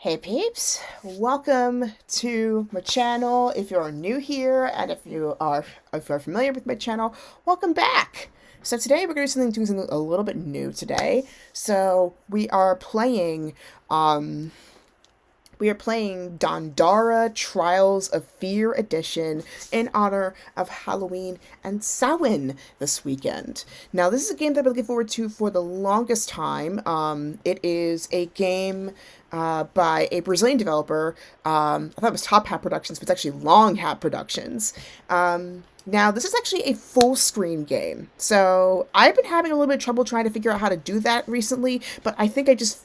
Hey peeps, welcome to my channel. If you're new here and if you're familiar with my channel, welcome back. So today we're going to do something a little bit new today. So we are playing Dandara Trials of Fear Edition in honor of Halloween and Samhain this weekend. Now, this is a game that I've been looking forward to for the longest time. It is a game by a Brazilian developer. I thought it was Top Hat Productions, but it's actually Long Hat Productions. Now, this is actually a full screen game. So, I've been having a little bit of trouble trying to figure out how to do that recently, but I think I just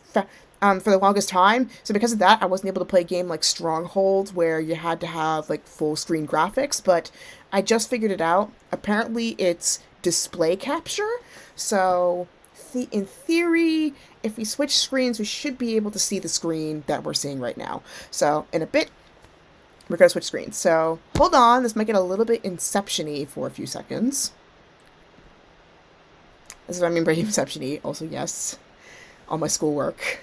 for the longest time. So because of that, I wasn't able to play a game like Stronghold where you had to have like full screen graphics, but I just figured it out. Apparently it's display capture. So in theory, if we switch screens, we should be able to see the screen that we're seeing right now. So in a bit, we're going to switch screens. So hold on, this might get a little bit Inception-y for a few seconds. This is what I mean by Inception-y. Also, yes, all my schoolwork.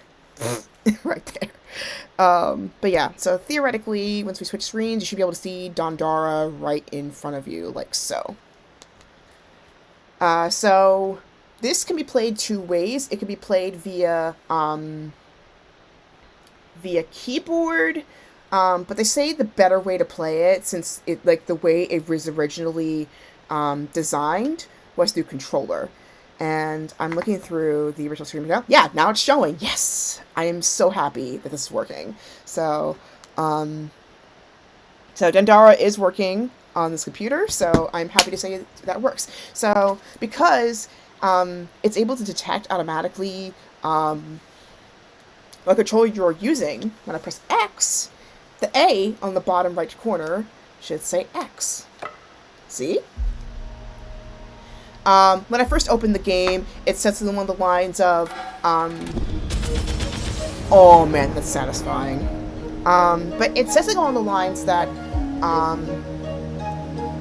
Right there. But yeah, so theoretically, once we switch screens, you should be able to see Dandara right in front of you, like so. So this can be played two ways. It can be played via keyboard, but they say the better way to play it, since it like the way it was originally designed, was through controller. And I'm looking through the original screen now. Yeah, now it's showing. Yes! I am so happy that this is working. So Dandara is working on this computer, so I'm happy to say that works. So, because it's able to detect automatically what controller you're using, when I press X, the A on the bottom right corner should say X. See? When I first opened the game, it says something along the lines of, oh man, that's satisfying. But it says something along the lines that,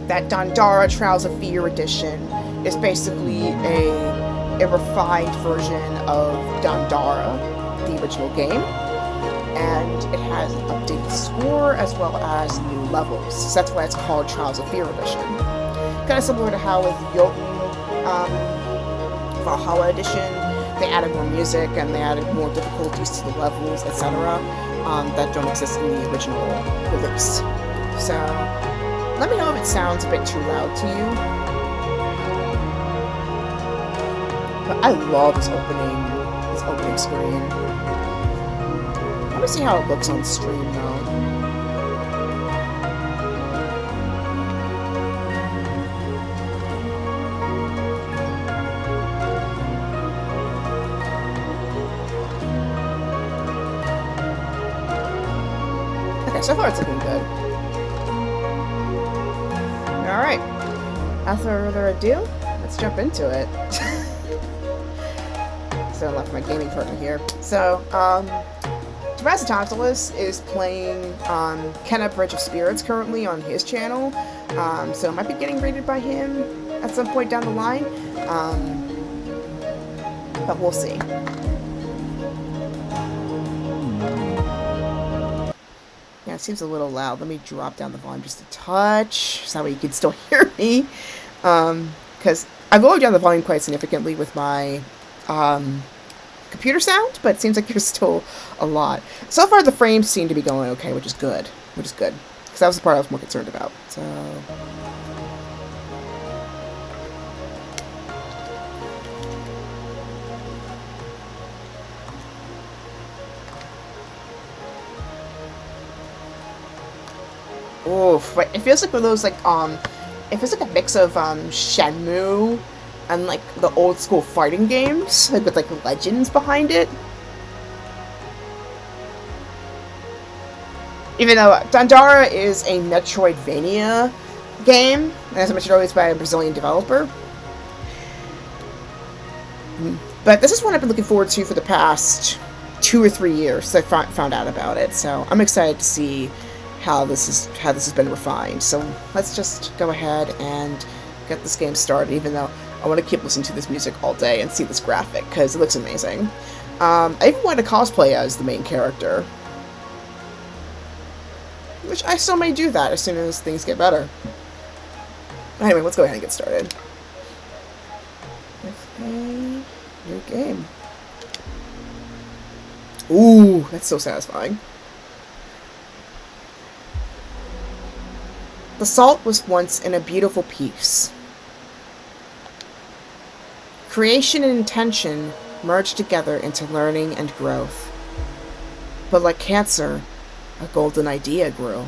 that Dandara Trials of Fear Edition is basically a refined version of Dandara, the original game. And it has an updated score as well as new levels. So that's why it's called Trials of Fear Edition. Kind of similar to how with Jotun Valhalla Edition, they added more music and they added more difficulties to the levels, etc. That don't exist in the original release. So, let me know if it sounds a bit too loud to you. But I love this opening screen. Let me see how it looks on stream though. So far it's looking good. Alright. Without further ado, let's jump into it. So I left my gaming partner here. So, Tantalus is playing Kenna Bridge of Spirits currently on his channel. So I might be getting rated by him at some point down the line. But we'll see. Yeah, it seems a little loud. Let me drop down the volume just a touch, so that way you can still hear me. Because I've lowered down the volume quite significantly with my computer sound, but it seems like there's still a lot. So far, the frames seem to be going okay, which is good. Because that was the part I was more concerned about. So... Oof, but it feels like one of those, like, it feels like a mix of, Shenmue and, like, the old school fighting games, like, with, like, legends behind it. Even though Dandara is a Metroidvania game, and as I mentioned earlier, it's by a Brazilian developer. But this is one I've been looking forward to for the past 2 or 3 years since I found out about it, so I'm excited to see how this has been refined. So let's just go ahead and get this game started, even though I want to keep listening to this music all day and see this graphic, because it looks amazing. I even wanted to cosplay as the main character. Which I still may do that as soon as things get better. Anyway, let's go ahead and get started with a new game. Ooh, that's so satisfying. The salt was once in a beautiful peace. Creation and intention merged together into learning and growth. But like cancer, a golden idea grew.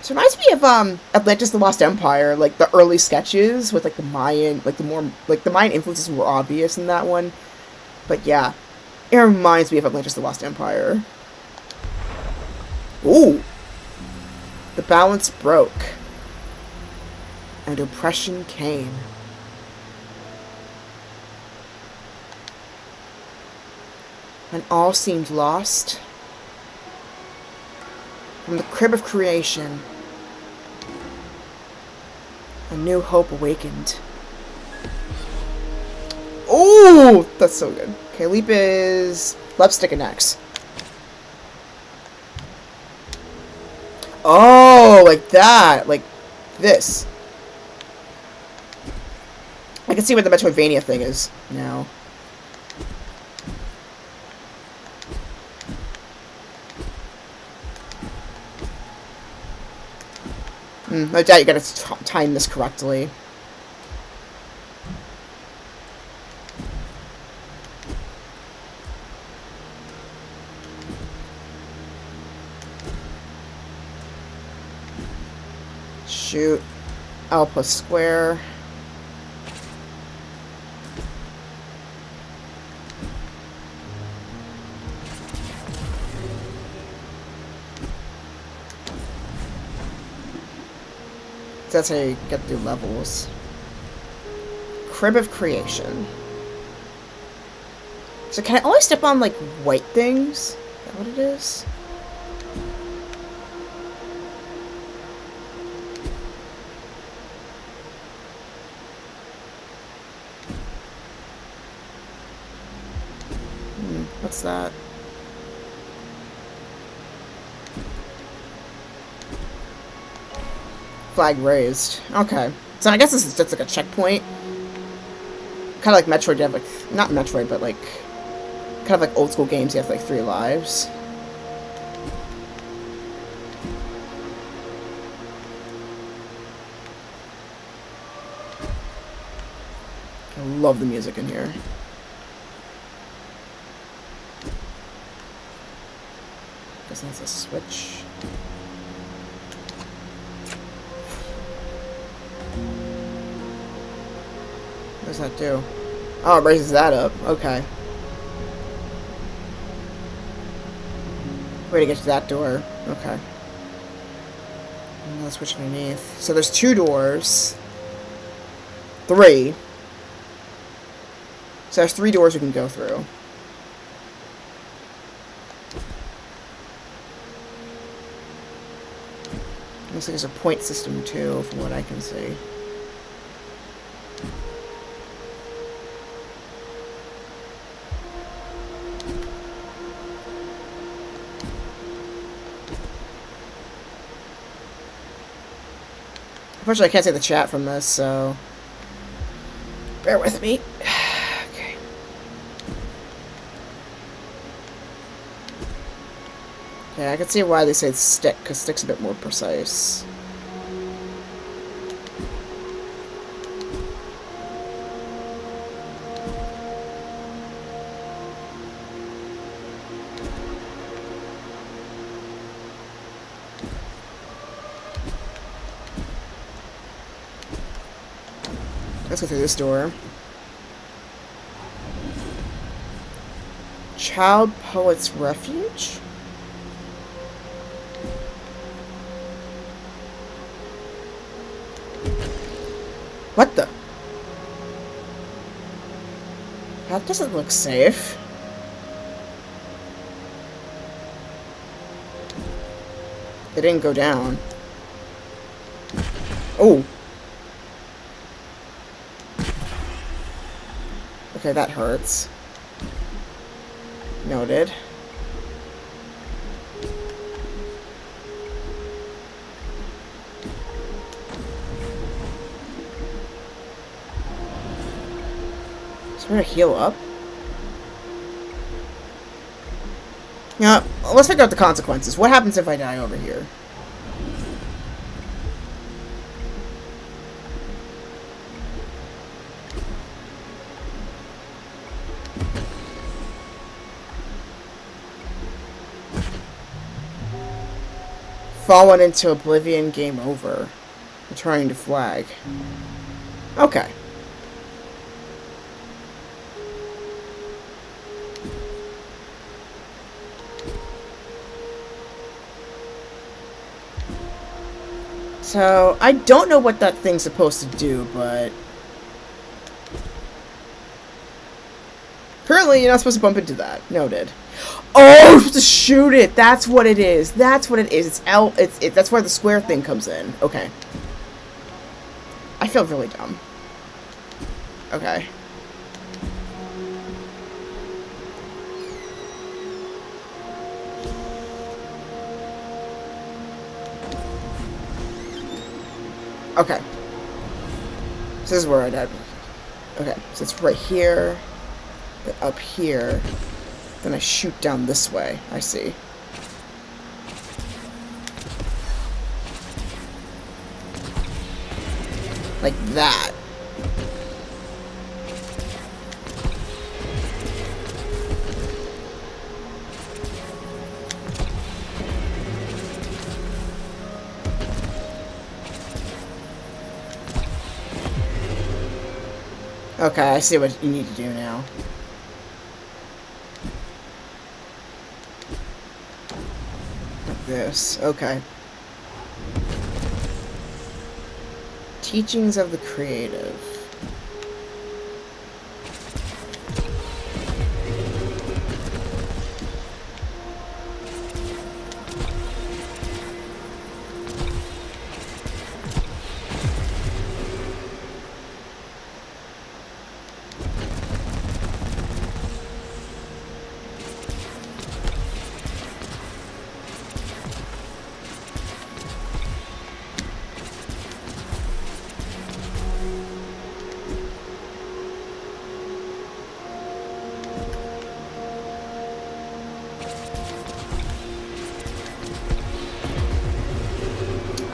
So it reminds me of Atlantis: The Lost Empire, like the early sketches with like the Mayan, like the Mayan influences were obvious in that one. But yeah, it reminds me of Atlantis: The Lost Empire. Ooh. The balance broke, and oppression came. When all seemed lost, from the crib of creation, a new hope awakened. Ooh, that's so good. Okay, leap is left stick and X. Oh, like that. Like this. I can see what the Metroidvania thing is now. No doubt you gotta time this correctly. Shoot. L plus square. That's how you get through levels. Crib of creation. So can I only step on like white things? Is that what it is? What's that? Flag raised. Okay. So I guess this is just like a checkpoint. Kind of like Metroid, you have like, not Metroid, but like, kind of like old school games, you have like 3 lives. I love the music in here. Guess that's a switch. What does that do? Oh, it raises that up. Okay. Way to get to that door. Okay. Another switch underneath. So there's 2 doors. 3. So there's 3 doors we can go through. Looks like there's a point system too, from what I can see. Unfortunately, I can't see the chat from this, so bear with me. Okay. Yeah, I can see why they say stick, because stick's a bit more precise. Let's go through this door. Child Poet's Refuge? What the? That doesn't look safe. It didn't go down. Oh. Okay, that hurts. So we're gonna heal up? Yeah, let's figure out the consequences. What happens if I die over here? Fallen into oblivion, game over. Returning to flag. Okay. So, I don't know what that thing's supposed to do, but... Apparently, you're not supposed to bump into that. Noted. Oh, you're supposed to shoot it! That's what it is. That's what it is. It's L... That's where the square thing comes in. Okay. I feel really dumb. Okay. Okay. This is where I died. Okay, so it's right here, up here, then I shoot down this way. I see. Like that. Okay, I see what you need to do now. Like this. Okay. Teachings of the creative.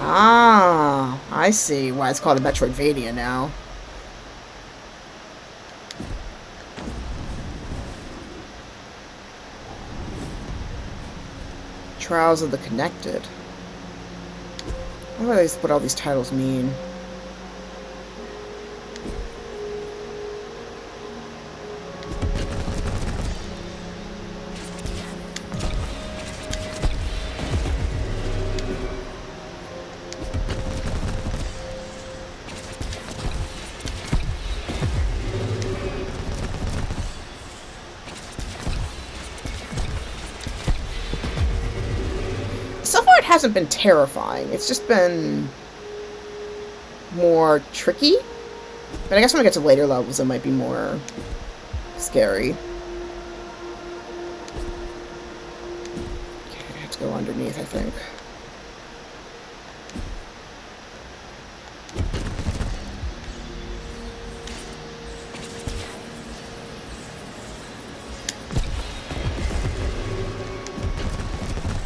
Ah, I see why it's called a Metroidvania now. Trials of the Connected. What do what all these titles mean? So far it hasn't been terrifying. It's just been more tricky. But I guess when I get to later levels it might be more scary. Okay, I have to go underneath, I think.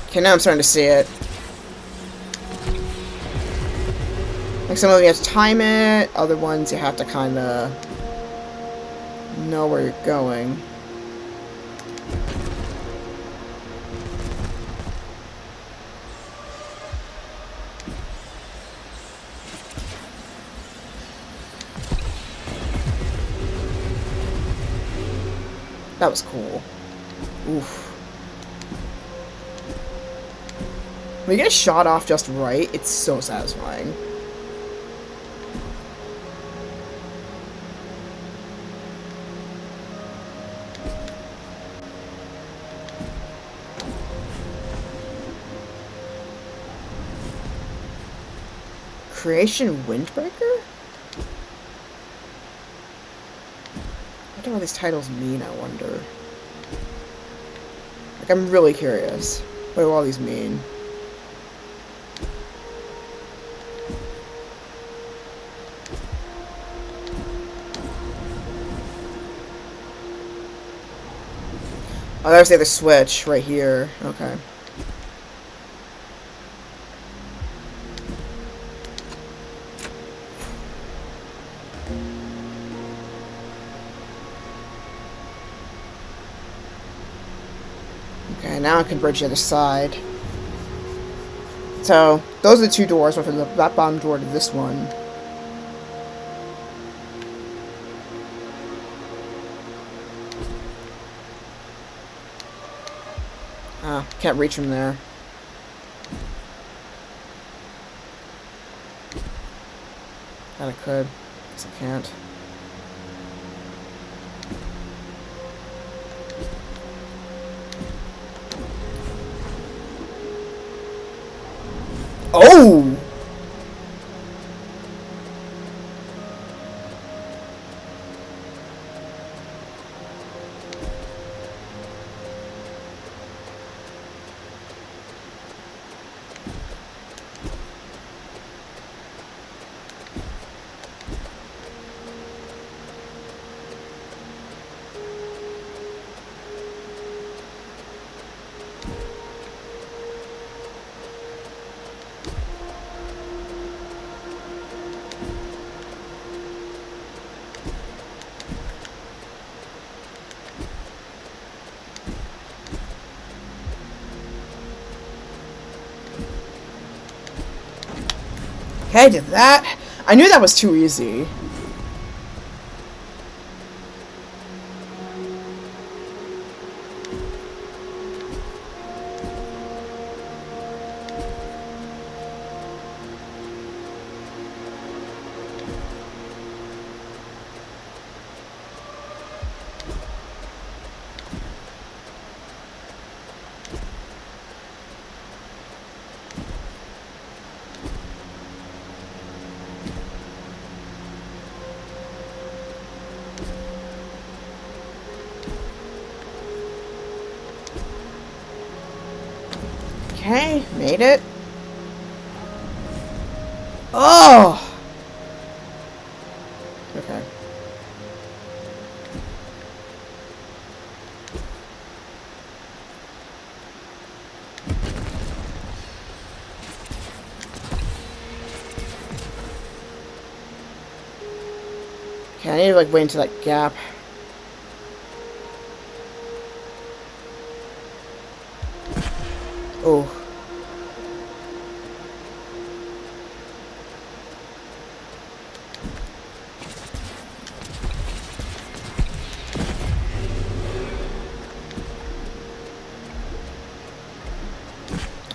Okay, now I'm starting to see it. Like some of them you have to time it, other ones you have to kind of know where you're going. That was cool. Oof. When you get a shot off just right, it's so satisfying. Creation Windbreaker? What do all these titles mean, I wonder? Like, I'm really curious. What do all these mean? Oh, there's the other switch right here. Okay. Okay, now I can bridge the other side. So, those are the two doors. One from that bottom door to this one. Ah, can't reach from there. Thought I could. Guess I can't. Oh! Okay, I did that. I knew that was too easy. Okay, made it. Oh! Okay. Okay, I need to like wait into that gap. Oh.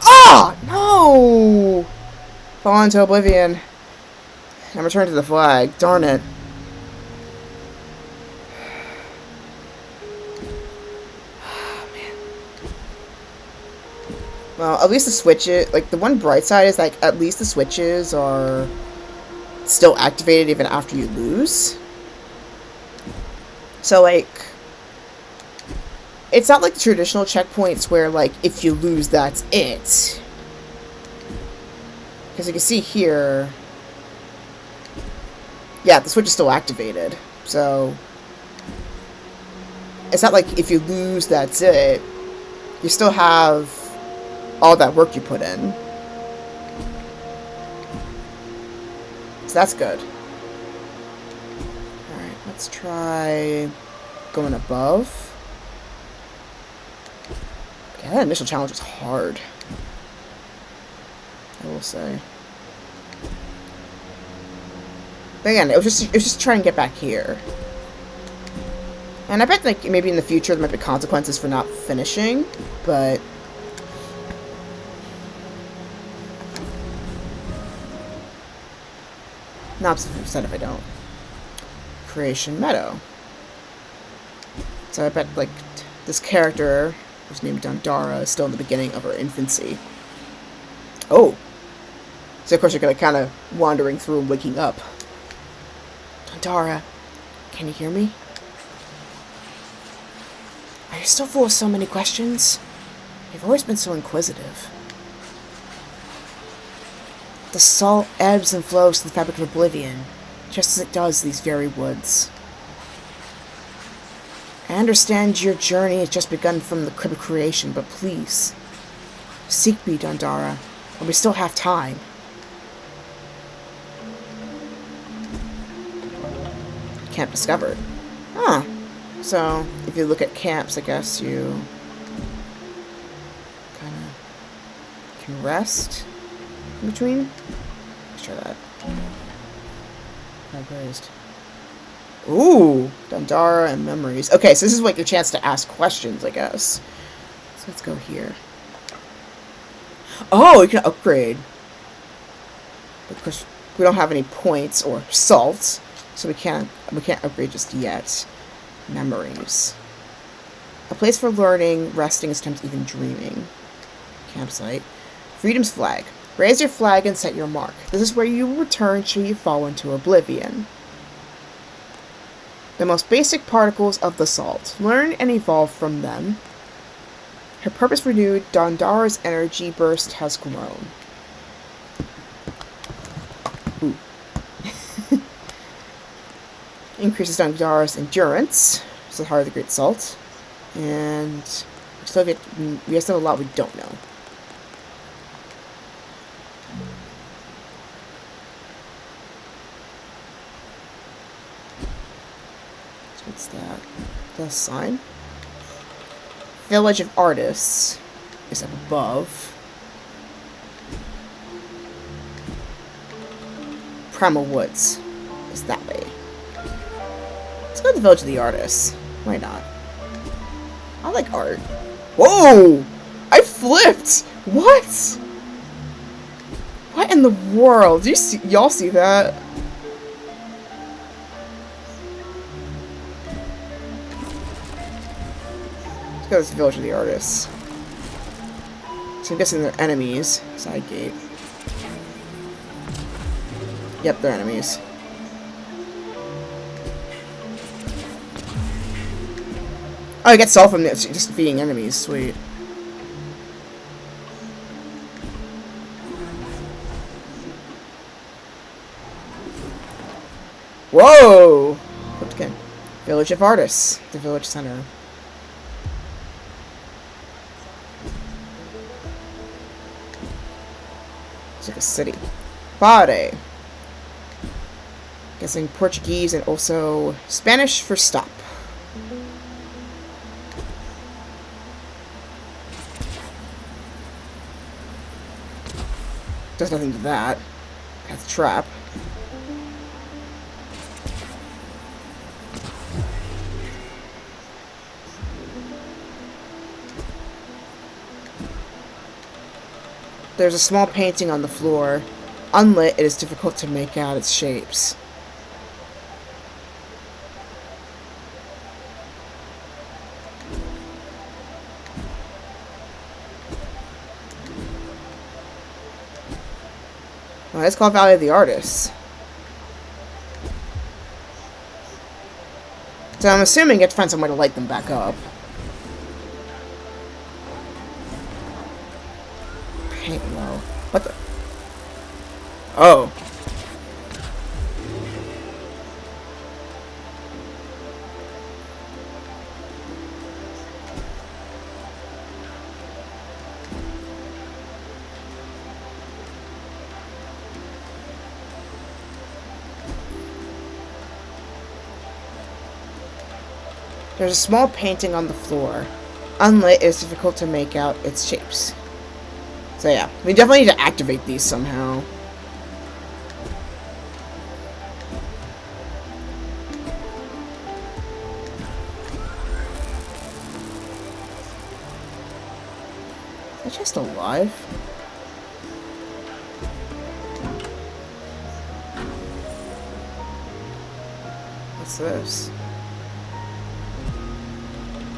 Ah! No! Fall into oblivion. And return to the flag. Darn it. Well, at least the switches, like, the one bright side is, like, at least the switches are still activated even after you lose. So, like, it's not like the traditional checkpoints where, like, if you lose, that's it. Because you can see here, yeah, the switch is still activated. So, it's not like if you lose, that's it. You still have all that work you put in. So that's good. Alright, let's try going above. Yeah, that initial challenge was hard, I will say. But again, it was just trying to get back here. And I bet like maybe in the future there might be consequences for not finishing, but not upset if I don't. Creation Meadow. So I bet, like, this character, who's named Dandara, is still in the beginning of her infancy. Oh! So, of course, you're kind of wandering through and waking up. Dandara, can you hear me? Are you still full of so many questions? You've always been so inquisitive. The salt ebbs and flows to the fabric of oblivion, just as it does these very woods. I understand your journey has just begun from the crib of creation, but please, seek me, Dandara, and we still have time. Camp discovered. Huh. So, if you look at camps, I guess you kind of can rest in between. Let's try that. High raised. Ooh, Dandara and memories. Okay, so this is like your chance to ask questions, I guess. So let's go here. Oh, you can upgrade. But of course, we don't have any points or salts, so we can't upgrade just yet. Memories. A place for learning, resting, sometimes even dreaming. Campsite. Freedom's flag. Raise your flag and set your mark. This is where you will return should you fall into oblivion. The most basic particles of the salt. Learn and evolve from them. Her purpose renewed, Dandara's energy burst has grown. Ooh. Increases Dandara's endurance. This is the heart of the Great Salt. And we still have a lot we don't know. What's that? The sign? Village of Artists is up above. Primal Woods is that way. Let's go to the Village of the Artists. Why not? I like art. Whoa! I flipped! What? What in the world? Do you see? Y'all see that? Let's go to the Village of the Artists. So I'm guessing they're enemies. Side gate. Yep, they're enemies. Oh, I get salt from this, just defeating enemies. Sweet. Whoa! Flipped again. Village of Artists. The village center. It's like a city. Pare. Guessing Portuguese and also Spanish for stop. Does nothing to that. That's a trap. There's a small painting on the floor. Unlit, it is difficult to make out its shapes. Oh, it's called Valley of the Artists. So I'm assuming you have to find some way to light them back up. Paint low. What the? Oh. There's a small painting on the floor. Unlit, it is difficult to make out its shapes. So yeah, we definitely need to activate these somehow. Is that just alive? What's this?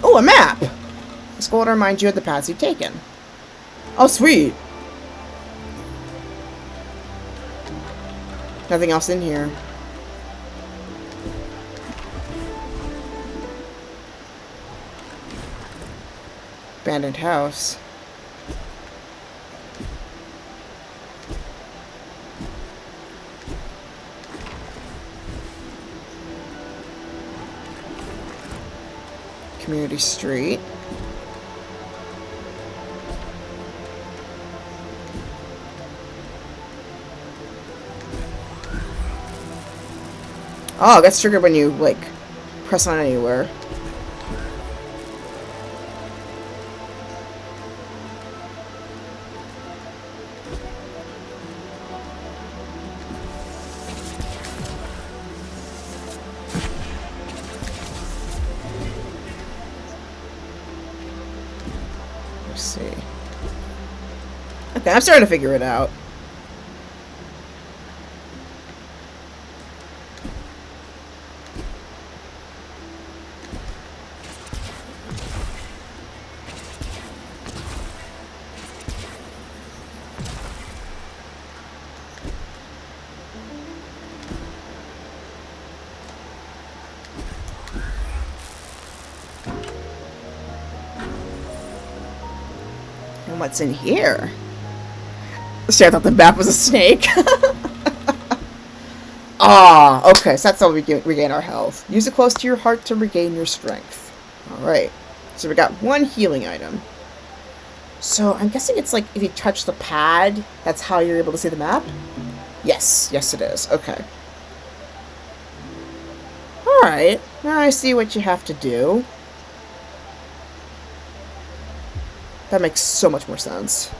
Oh, a map! This goal to remind you of the paths you've taken. Oh, sweet! Nothing else in here. Abandoned house. Community Street. Oh, that's triggered when you, like, press on anywhere. Let's see. Okay, I'm starting to figure it out. And what's in here? See, I thought the map was a snake. Ah, okay, so that's how we regain our health. Use it close to your heart to regain your strength. Alright, so we got one healing item. So I'm guessing it's like if you touch the pad, that's how you're able to see the map? Yes, yes it is. Okay. Alright, now I see what you have to do. That makes so much more sense.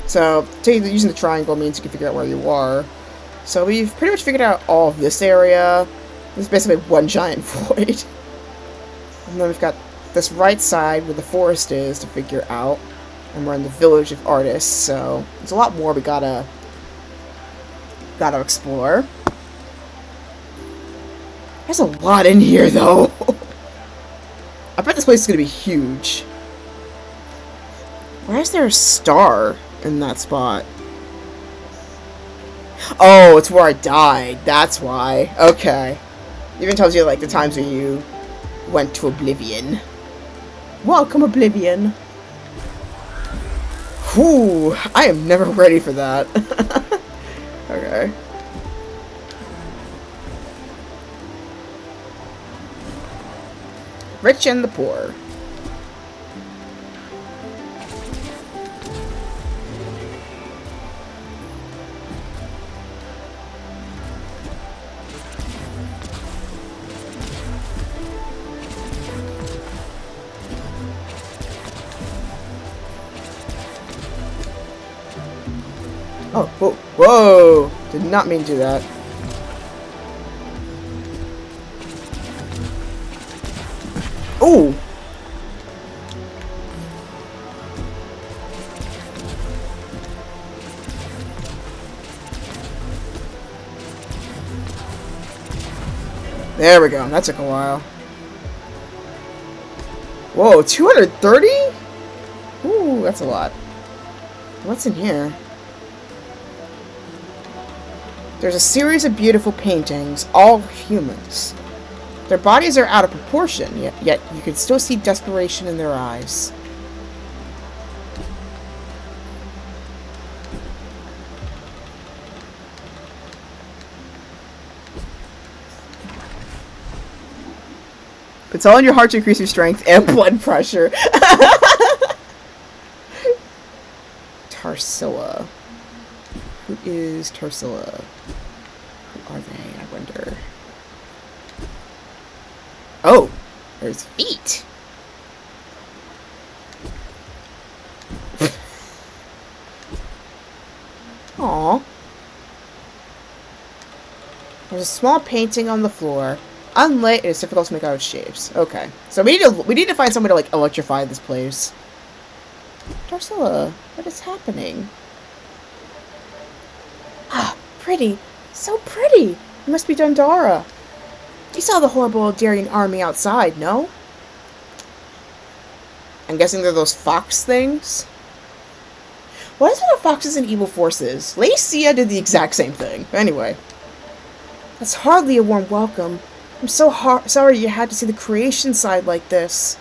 So, using the triangle means you can figure out where you are. So we've pretty much figured out all of this area. It's basically one giant void. And then we've got this right side where the forest is to figure out. And we're in the village of artists, so there's a lot more we gotta explore. There's a lot in here, though. I bet this place is gonna be huge. Why is there a star in that spot? Oh, it's where I died. That's why. Okay. Even tells you, like, the times when you went to oblivion. Welcome, oblivion. Whew. I am never ready for that. Okay. Rich and the poor. Oh, whoa, whoa! Did not mean to do that. Ooh! There we go. That took a while. Whoa, 230? Ooh, that's a lot. What's in here? There's a series of beautiful paintings, all humans. Their bodies are out of proportion, yet you can still see desperation in their eyes. It's all in your heart to increase your strength and blood pressure. Tarsilla. Who is Tarsilla? Who are they, I wonder? Oh, there's feet. Aww. There's a small painting on the floor. Unlit, it's difficult to make out its shapes. Okay, so we need to find someone to like electrify this place. Tarsilla, what is happening? Ah, pretty. So pretty. It must be Dandara. You saw the horrible Darian army outside, no? I'm guessing they're those fox things? What is with the foxes and evil forces? Lady Sia did the exact same thing. Anyway. That's hardly a warm welcome. I'm so sorry you had to see the creation side like this.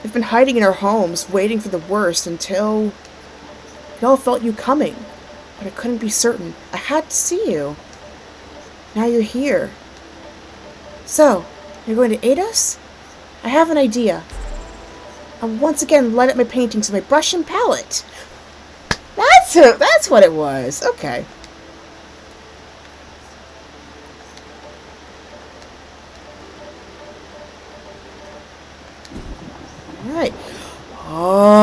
We've been hiding in our homes, waiting for the worst until we all felt you coming. But I couldn't be certain. I had to see you. Now you're here. So, you're going to aid us? I have an idea. I'll once again light up my paintings with my brush and palette. That's what it was. Okay. Alright. Oh.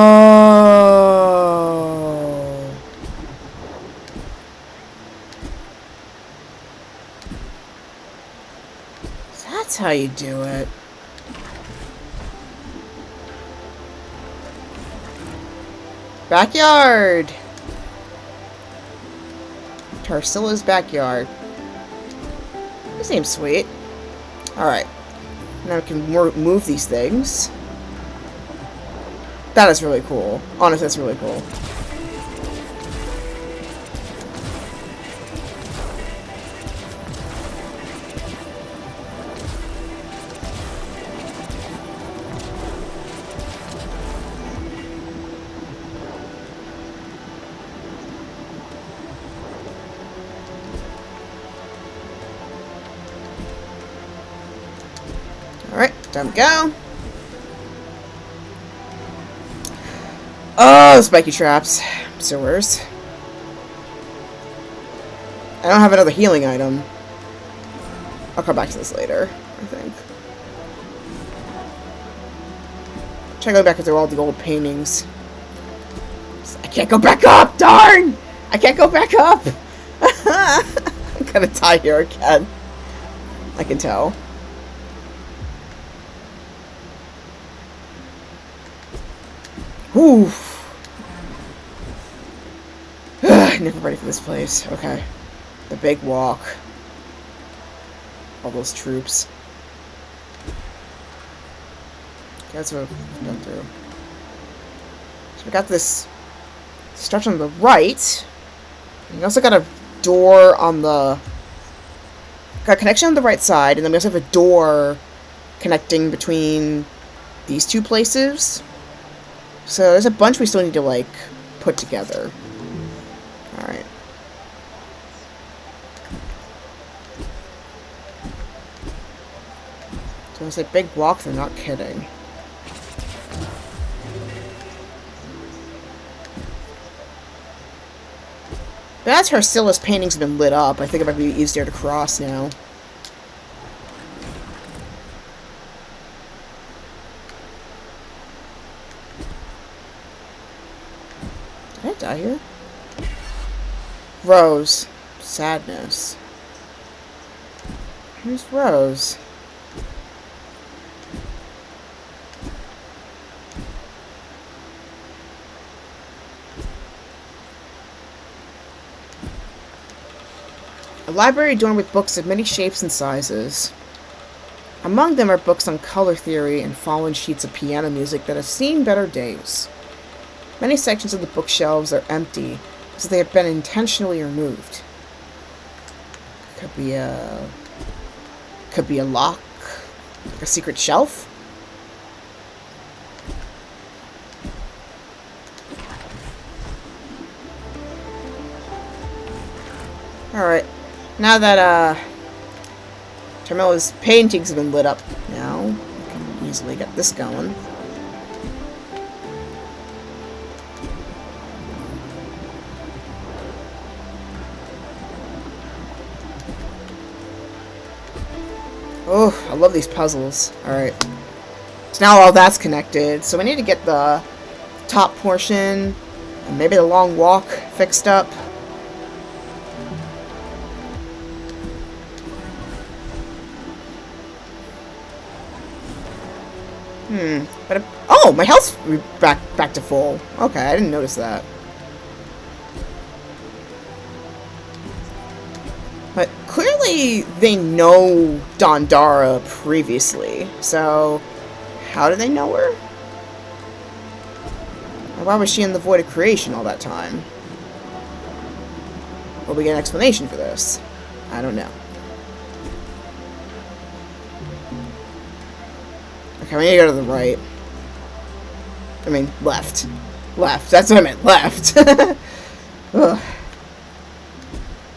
That's how you do it. Backyard! Tarsilla's backyard. This seems sweet. Alright. Now we can move these things. That is really cool. Honestly, that's really cool. Alright, time to go. Oh, spiky traps. Sewers. I don't have another healing item. I'll come back to this later, I think. Try going back through all the old paintings. I can't go back up! Darn! I can't go back up! I'm gonna die here again. I can tell. Whew. Never ready for this place. Okay. The big walk. All those troops. Okay, that's what we've done through. So we got this stretch on the right. And we also got a door on the... Got a connection on the right side, and then we also have a door connecting between these two places. So there's a bunch we still need to, like, put together. Alright. So it's a big walk, they're not kidding. But as Tarsilla's paintings have been lit up, I think it might be easier to cross now. Did I die here? Rose. Sadness. Where's Rose? A library adorned with books of many shapes and sizes. Among them are books on color theory and fallen sheets of piano music that have seen better days. Many sections of the bookshelves are empty, so they have been intentionally removed. Could be a lock, like a secret shelf. Alright, now that Tarsilla's paintings have been lit up now, we can easily get this going. Oh, I love these puzzles. Alright. So now all that's connected. So we need to get the top portion and maybe the long walk fixed up. But oh, my health's back to full. Okay, I didn't notice that. But clearly they know Dandara previously, so how do they know her? Or why was she in the Void of Creation all that time? Will we get an explanation for this? I don't know. Okay, we need to go to the right. I mean, left. Left. That's what I meant. Left. Ugh.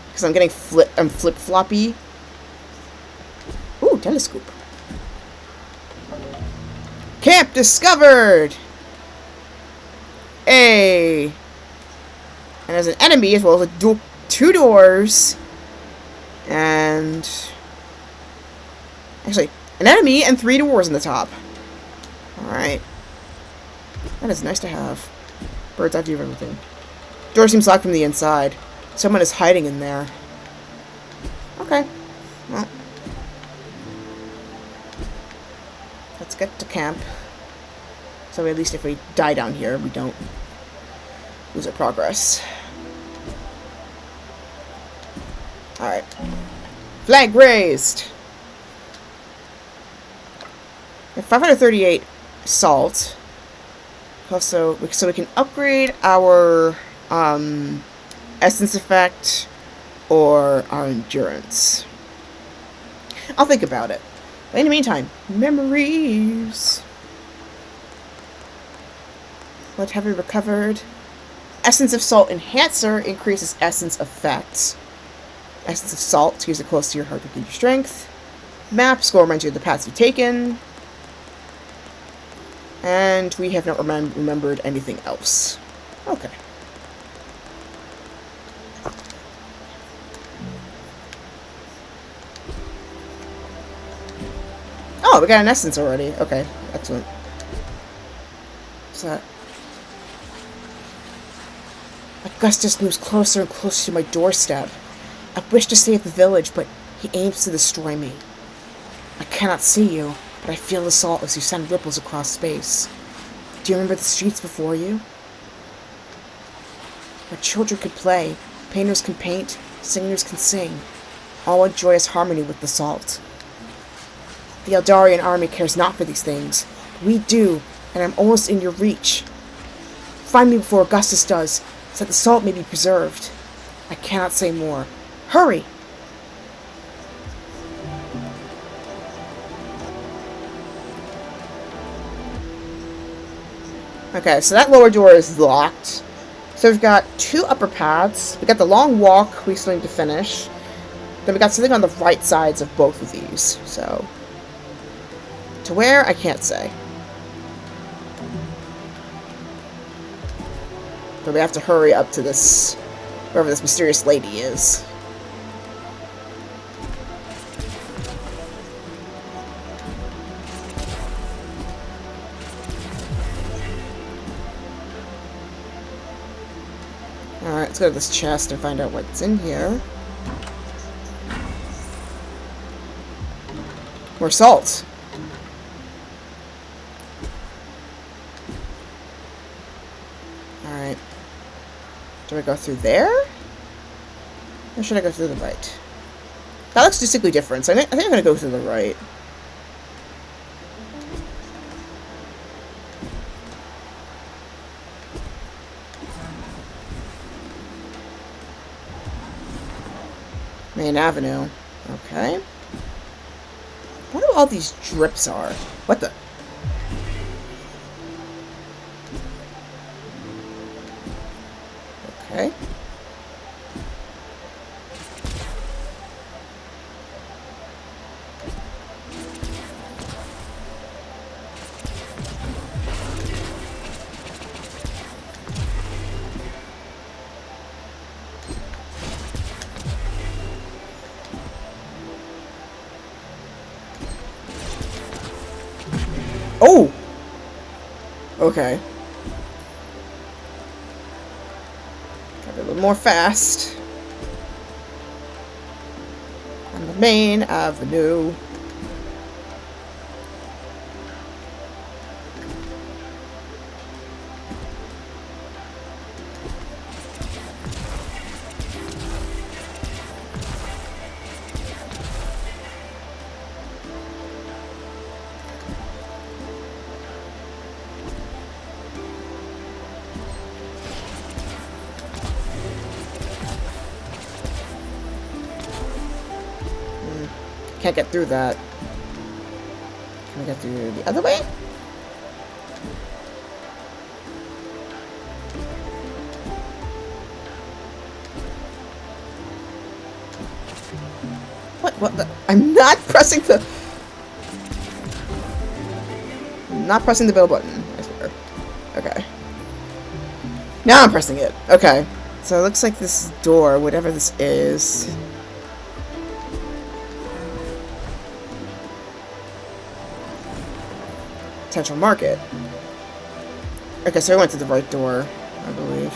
Because I'm getting flip-floppy telescope. Camp discovered! Hey! And there's an enemy as well as two doors. And... actually, an enemy and 3 doors in the top. Alright. That is nice to have. Bird's eye view of everything. Door seems locked from the inside. Someone is hiding in there. Okay. Well. Let's get to camp. So at least if we die down here, we don't lose our progress. Alright. Flag raised! We have 538 salt. Also, so we can upgrade our essence effect or our endurance. I'll think about it. But in the meantime, memories. What have we recovered? Essence of Salt Enhancer increases essence effects. Essence of Salt to use it close to your heart to give you strength. Map score reminds you of the paths you've taken. And we have not remembered anything else. Okay. Oh, we got an essence already. Okay, excellent. What's that? Augustus moves closer and closer to my doorstep. I wish to stay at the village, but he aims to destroy me. I cannot see you, but I feel the salt as you send ripples across space. Do you remember the streets before you? Where children could play, painters can paint, singers can sing, all in joyous harmony with the salt. The Eldarian army cares not for these things. We do, and I'm almost in your reach. Find me before Augustus does, so that the salt may be preserved. I cannot say more. Hurry! Okay, so that lower door is locked. So we've got 2 upper paths. We got the long walk we still need to finish. Then we got something on the right sides of both of these. So, to where? I can't say. But we have to hurry up to this, wherever this mysterious lady is. Alright, let's go to this chest and find out what's in here. More salt. Alright. Do I go through there? Or should I go through the right? That looks distinctly different, so I think I'm going to go through the right. Main Avenue. Okay. What do all these drips are? What the? Okay. Oh! Okay. Gotta be a little more fast. On the main avenue. Can't get through that. Can I get through the other way? What the? I'm not pressing the not pressing the bell button, I swear. Okay. Now I'm pressing it. Okay. So it looks like this door, whatever this is. Potential market. Okay, so I went to the right door, I believe.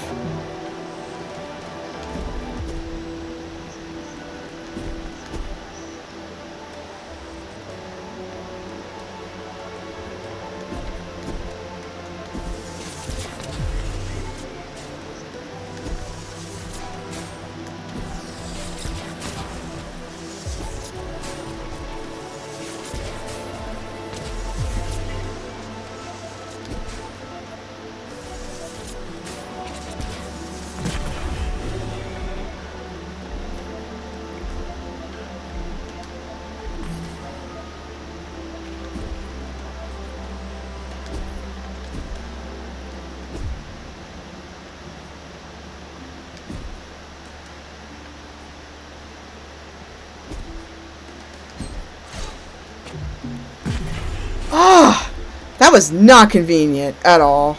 Ah! That was not convenient at all.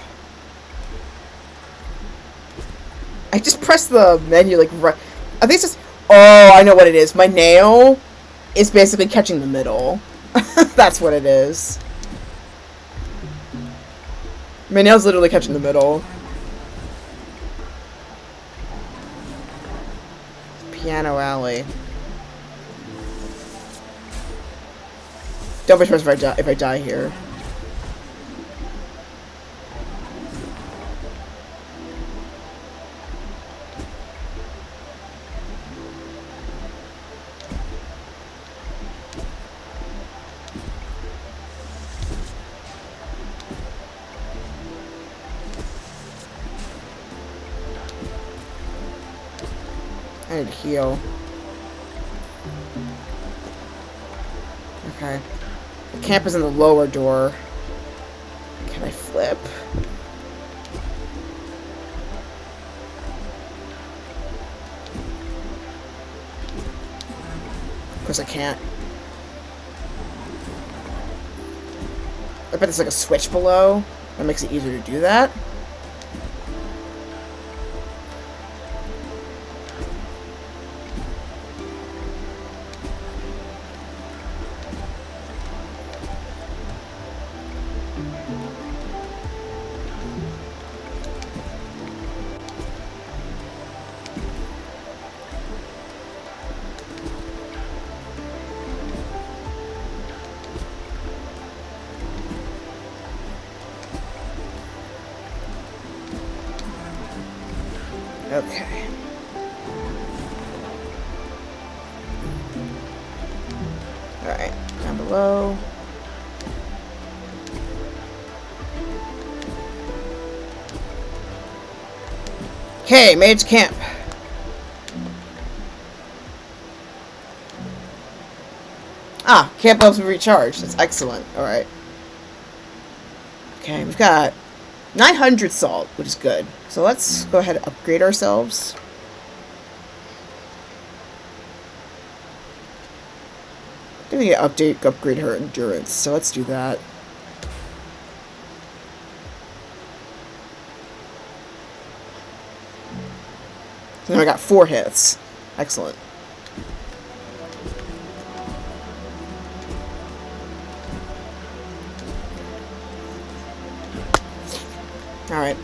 I just pressed the menu like right. I think it's just. Oh, I know what it is. My nail is basically catching the middle. That's what it is. My nail's literally catching the middle. Piano Alley. Don't be surprised if I die here. I need to heal. Okay. The camp is in the lower door. Can I flip? Of course I can't. I bet there's like a switch below that makes it easier to do that. Okay. Alright, down below. Okay, mage camp. Ah, camp levels recharged. That's excellent. Alright. Okay, we've got 900 salt, which is good. So let's go ahead and upgrade ourselves. I think we need to upgrade her endurance, so let's do that. So now I got 4 hits. Excellent. Alright.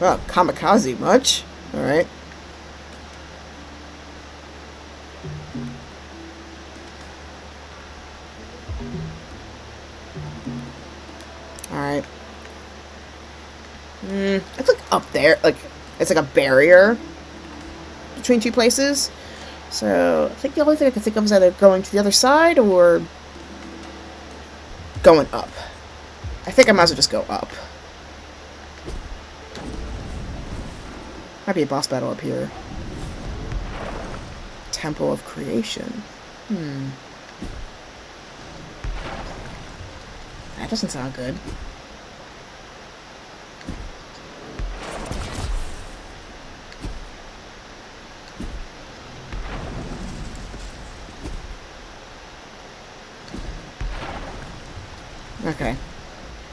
Oh, kamikaze much? Alright. Alright. It's like up there. Like, it's like a barrier between 2 places. So, I think the only thing I can think of is either going to the other side or going up. I think I might as well just go up. Might be a boss battle up here. Temple of Creation. That doesn't sound good. Okay.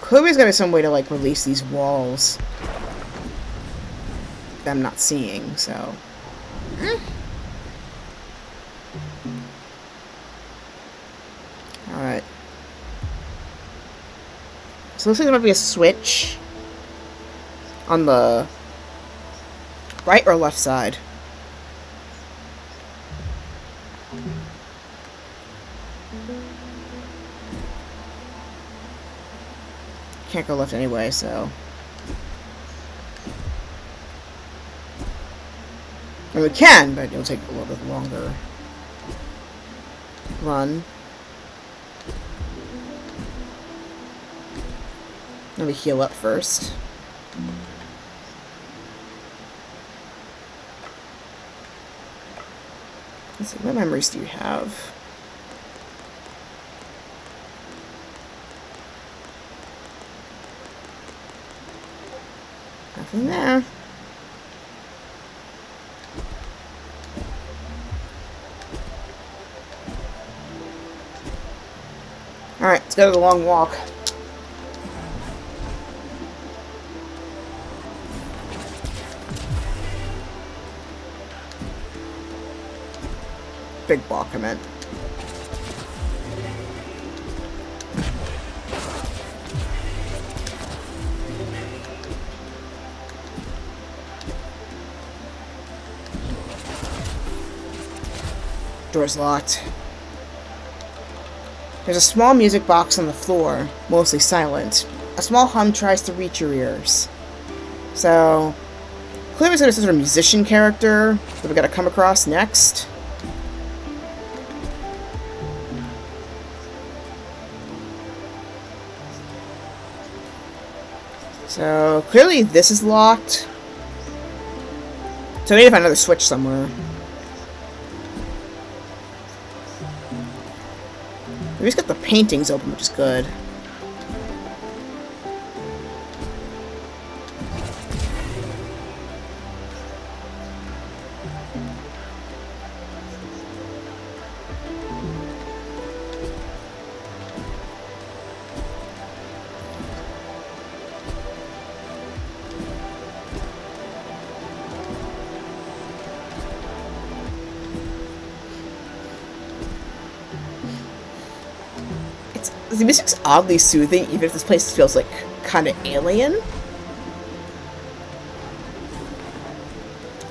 Clearly there's gotta be some way to, like, release these walls that I'm not seeing, so... Alright. So it looks like there might be a switch on the right or left side. Can't go left anyway, so... And we can, but it'll take a little bit longer. Run. Let me heal up first. Let's see, what memories do you have? Nothing there. Alright, let's go to the long walk. Big walk, I meant. Door's locked. There's a small music box on the floor, mostly silent. A small hum tries to reach your ears. So, clearly there's some sort of musician character that we gotta come across next. So, clearly this is locked. So I need to find another switch somewhere. We just got the paintings open, which is good. The music's oddly soothing, even if this place feels like kind of alien.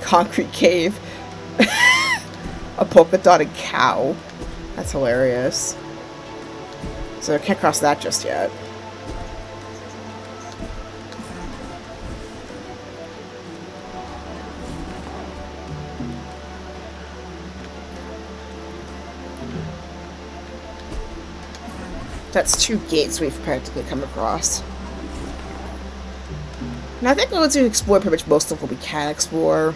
Concrete cave. A polka dotted cow. That's hilarious. So I can't cross that just yet. That's 2 gates we've practically come across. Now I think we're going to explore pretty much most of what we can explore.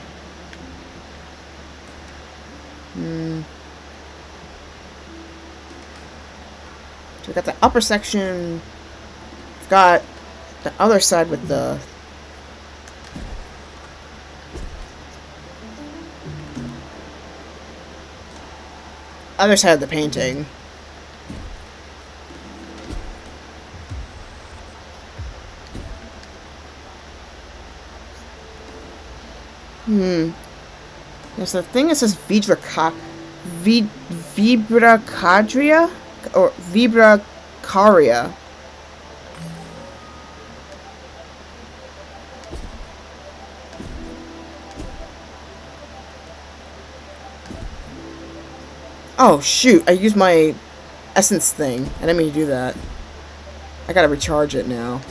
So we got the upper section. We've got the other side with the... other side of the painting. There's a thing that says Vibracadria? Or Vibracaria. Oh, shoot. I used my essence thing. I didn't mean to do that. I gotta recharge it now.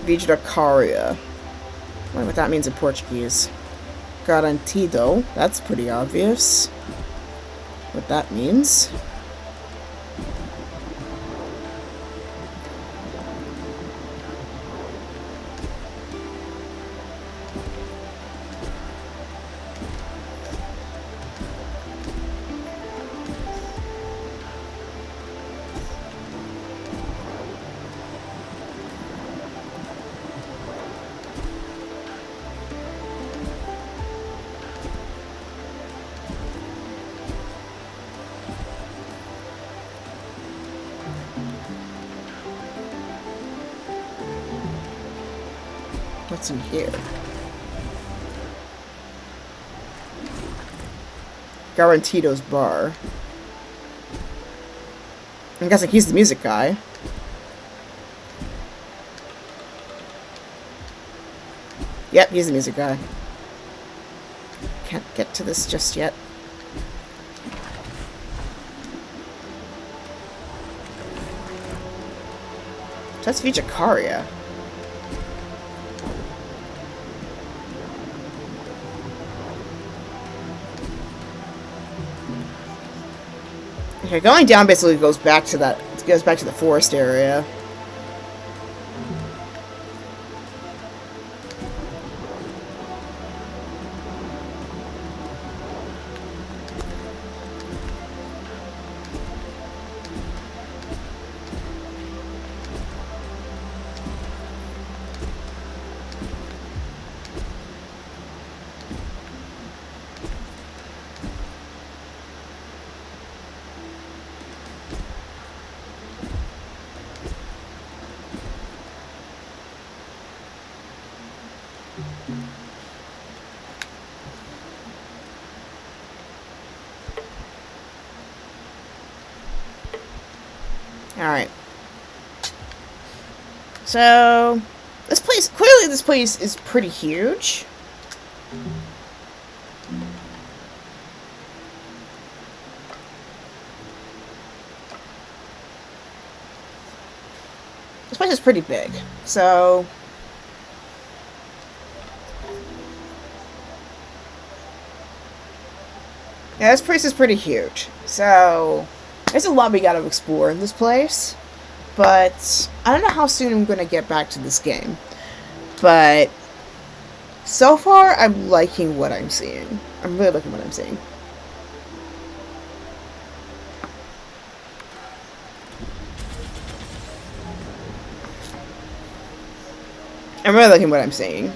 Vidracaria. I wonder what that means in Portuguese. Garantido. That's pretty obvious. What that means. What's in here? Garantito's bar. I'm guessing he's the music guy. Yep, he's the music guy. Can't get to this just yet. That's Vijakaria. Okay, going down basically goes back to that. It goes back to the forest area. Alright. So, this place is pretty huge. This place is pretty big. So, yeah, this place is pretty huge. So, there's a lot we gotta explore in this place. But I don't know how soon I'm gonna get back to this game. But so far, I'm liking what I'm seeing. I'm really liking what I'm seeing. I'm really liking what I'm seeing.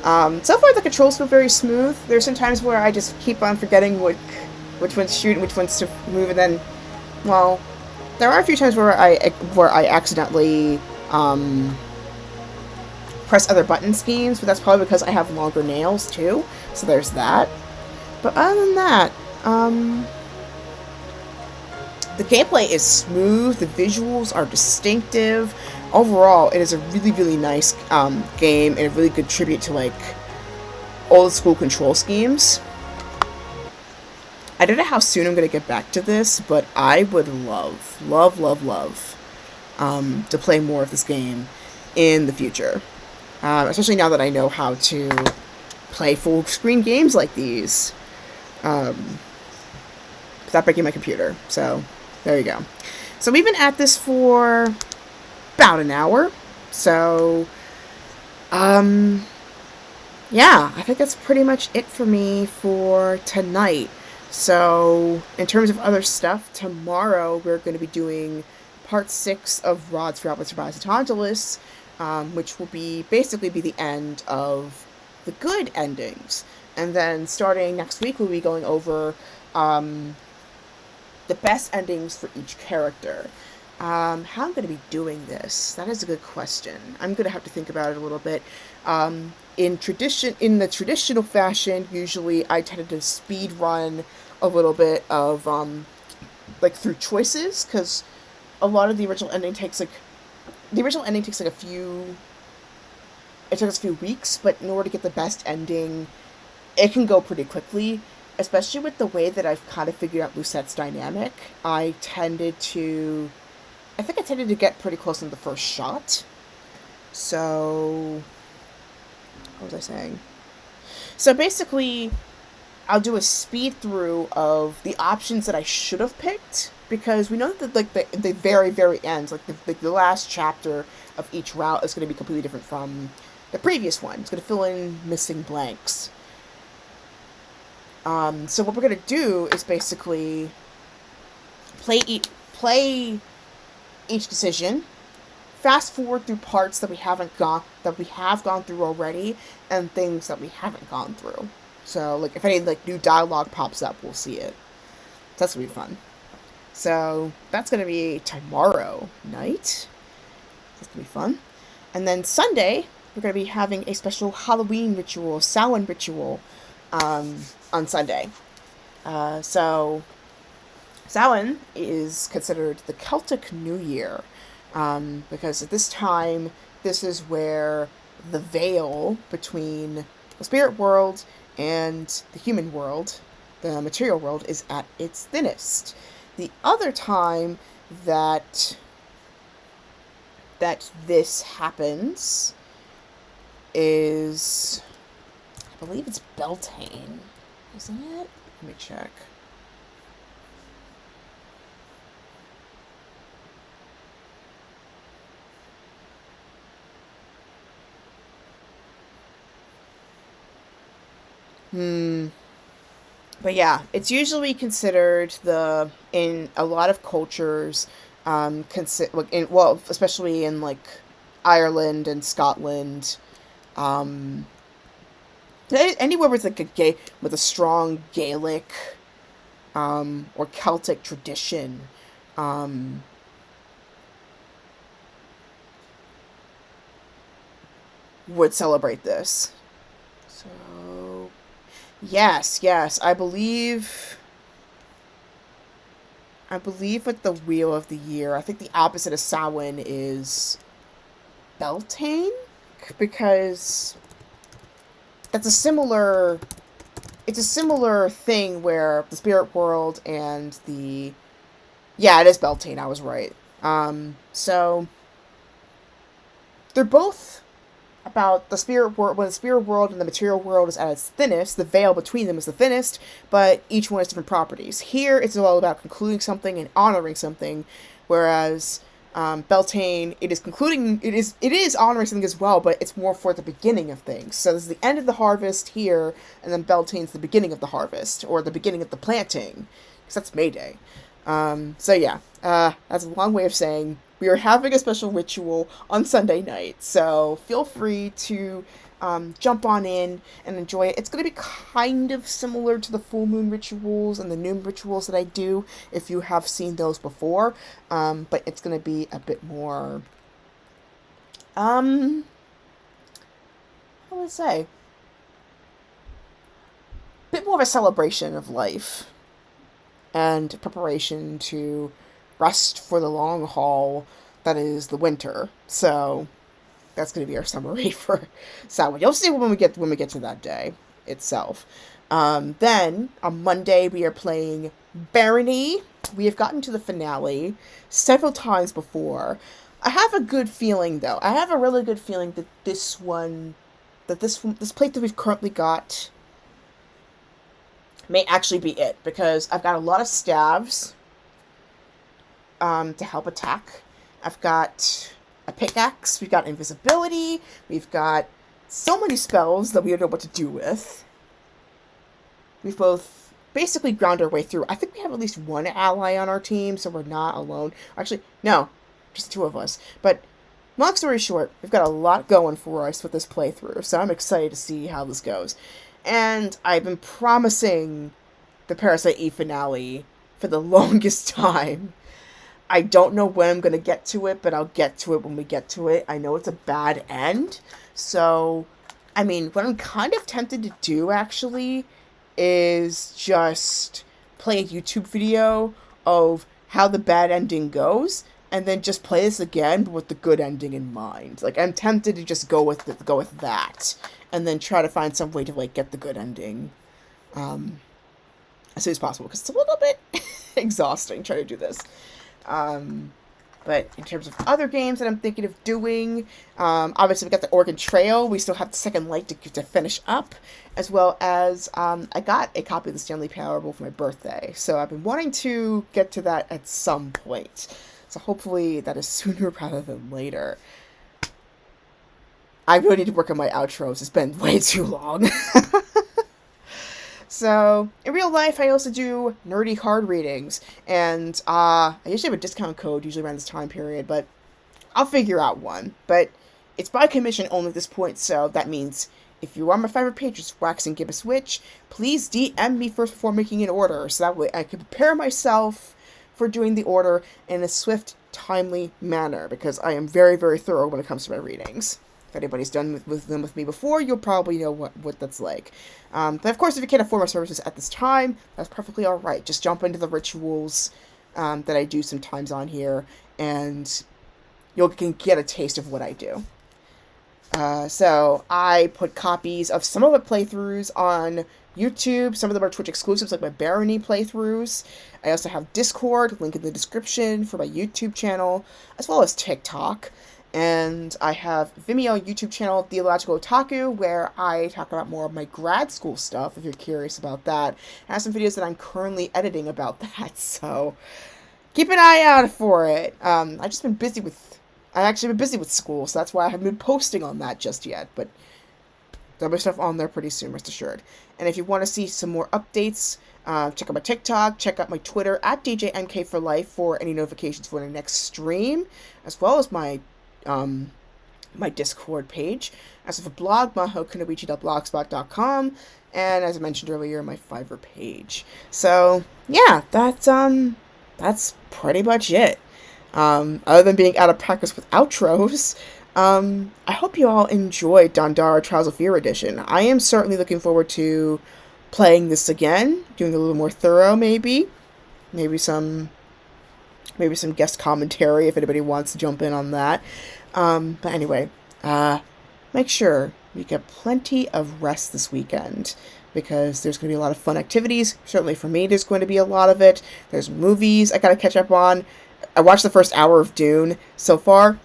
So far, the controls feel very smooth. There's some times where I just keep on forgetting which one's shoot and which one's to move, and then, well, there are a few times where I accidentally press other button schemes, but that's probably because I have longer nails too. So there's that. But other than that, the gameplay is smooth. The visuals are distinctive. Overall, it is a really, really nice game and a really good tribute to like old school control schemes. I don't know how soon I'm going to get back to this, but I would love to play more of this game in the future. Especially now that I know how to play full screen games like these without breaking my computer. So, there you go. So we've been at this for about an hour. So, yeah, I think that's pretty much it for me for tonight. So, in terms of other stuff, tomorrow we're going to be doing part 6 of Rod's for Outlet Survives the Tantalus, which will basically be the end of the good endings. And then starting next week, we'll be going over the best endings for each character. How I'm going to be doing this? That is a good question. I'm going to have to think about it a little bit. In the traditional fashion, usually I tended to speed run a little bit of like through choices, because a lot of the original ending takes like a few. It took us a few weeks, but in order to get the best ending, it can go pretty quickly. Especially with the way that I've kind of figured out Lucetta's dynamic, I tended to get pretty close in the first shot. So, what was I saying? So basically, I'll do a speed through of the options that I should have picked, because we know that the very, very end, like the last chapter of each route is going to be completely different from the previous one. It's going to fill in missing blanks. So what we're going to do is basically play each decision, fast forward through parts that we have gone through already, and things that we haven't gone through. So, like, if any, like, new dialogue pops up, we'll see it. That's going to be fun. So, that's going to be tomorrow night. That's going to be fun. And then Sunday, we're going to be having a special Halloween ritual, Samhain ritual, on Sunday. So Samhain is considered the Celtic New Year, because at this time, this is where the veil between the spirit world and the human world, the material world, is at its thinnest. The other time that this happens is, I believe it's Beltane, isn't it? Let me check. But yeah, it's usually considered in a lot of cultures, especially in like Ireland and Scotland, um, anywhere with like with a strong Gaelic, or Celtic tradition, um, would celebrate this. So yes, I believe with the Wheel of the Year, I think the opposite of Samhain is Beltane, because that's a similar it's a similar thing where the spirit world and the yeah, it is Beltane, I was right. So they're both about the spirit world. When the spirit world and the material world is at its thinnest, the veil between them is the thinnest, but each one has different properties. Here, it's all about concluding something and honoring something, whereas Beltane, it is honoring something as well, but it's more for the beginning of things. So this is the end of the harvest here, and then Beltane's the beginning of the harvest, or the beginning of the planting, because that's May Day. So yeah, that's a long way of saying we are having a special ritual on Sunday night. So feel free to jump on in and enjoy it. It's going to be kind of similar to the full moon rituals and the new moon rituals that I do, if you have seen those before. But it's going to be a bit more, how would I say, a bit more of a celebration of life and preparation to rest for the long haul that is the winter. So that's going to be our summary for Samhain. You'll see when we get to that day itself. Then on Monday we are playing Barony. We have gotten to the finale several times before. I have a good feeling, though. I have a really good feeling that this playthrough we've currently got may actually be it, because I've got a lot of staves to help attack. I've got a pickaxe, we've got invisibility, we've got so many spells that we don't know what to do with. We've both basically ground our way through. I think we have at least one ally on our team, so we're not alone. Actually, no, just two of us. But long story short, we've got a lot going for us with this playthrough, so I'm excited to see how this goes. And I've been promising the Parasite Eve finale for the longest time. I don't know when I'm going to get to it, but I'll get to it when we get to it. I know it's a bad end. So, I mean, what I'm kind of tempted to do, actually, is just play a YouTube video of how the bad ending goes, and then just play this again, but with the good ending in mind. Like, I'm tempted to just go with that, and then try to find some way to, like, get the good ending as soon as possible, because it's a little bit exhausting trying to do this. But in terms of other games that I'm thinking of doing, obviously we got the Oregon Trail. We still have the Second Light to finish up, as well as I got a copy of the Stanley Parable for my birthday. So I've been wanting to get to that at some point. So hopefully that is sooner rather than later. I really need to work on my outros. It's been way too long. So, in real life, I also do nerdy card readings, and I usually have a discount code, usually around this time period, but I'll figure out one. But it's by commission only at this point, so that means if you are my Fiverr patrons, waxgibbouswitch, please DM me first before making an order, so that way I can prepare myself for doing the order in a swift, timely manner, because I am very, very thorough when it comes to my readings. If anybody's done with them with me before, you'll probably know what that's like. But of course, if you can't afford my services at this time, that's perfectly all right. Just jump into the rituals that I do sometimes on here, and you can get a taste of what I do. So I put copies of some of my playthroughs on YouTube. Some of them are Twitch exclusives, like my Barony playthroughs. I also have Discord, link in the description for my YouTube channel, as well as TikTok. And I have Vimeo YouTube channel, Theological Otaku, where I talk about more of my grad school stuff, if you're curious about that. I have some videos that I'm currently editing about that, so keep an eye out for it. I've actually been busy with school, so that's why I haven't been posting on that just yet, but there'll be stuff on there pretty soon, rest assured. And if you want to see some more updates, check out my TikTok, check out my Twitter, at DJMK4Life for any notifications for the next stream, as well as my Discord page. As for blog, mahokunoichi.blogspot.com, and as I mentioned earlier, my Fiverr page. So, yeah, that's pretty much it. Other than being out of practice with outros, I hope you all enjoyed Dandara Trials of Fear Edition. I am certainly looking forward to playing this again, doing a little more thorough, maybe some guest commentary if anybody wants to jump in on that. But anyway, make sure you get plenty of rest this weekend, because there's going to be a lot of fun activities. Certainly for me, there's going to be a lot of it. There's movies I gotta catch up on. I watched the first hour of Dune so far.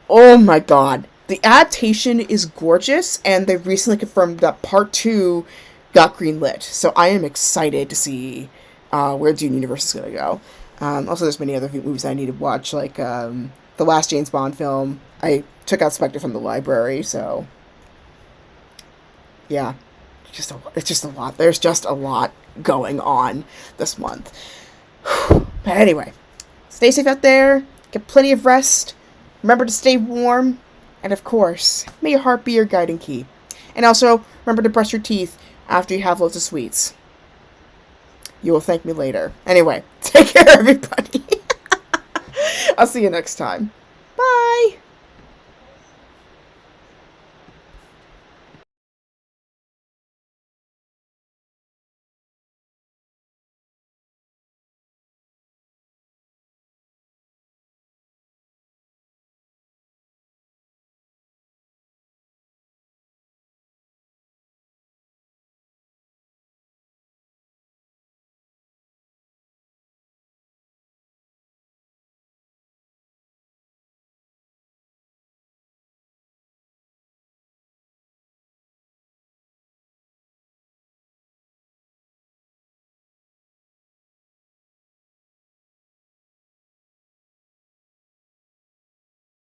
Oh my god. The adaptation is gorgeous, and they recently confirmed that Part 2 got greenlit. So I am excited to see where Dune Universe is going to go. Also, there's many other movies I need to watch, like the last James Bond film. I took out Spectre from the library, so yeah. It's just a lot. There's just a lot going on this month. But anyway, stay safe out there, get plenty of rest, remember to stay warm, and of course, may your heart be your guiding key. And also, remember to brush your teeth after you have loads of sweets. You will thank me later. Anyway, take care, everybody. I'll see you next time. Bye!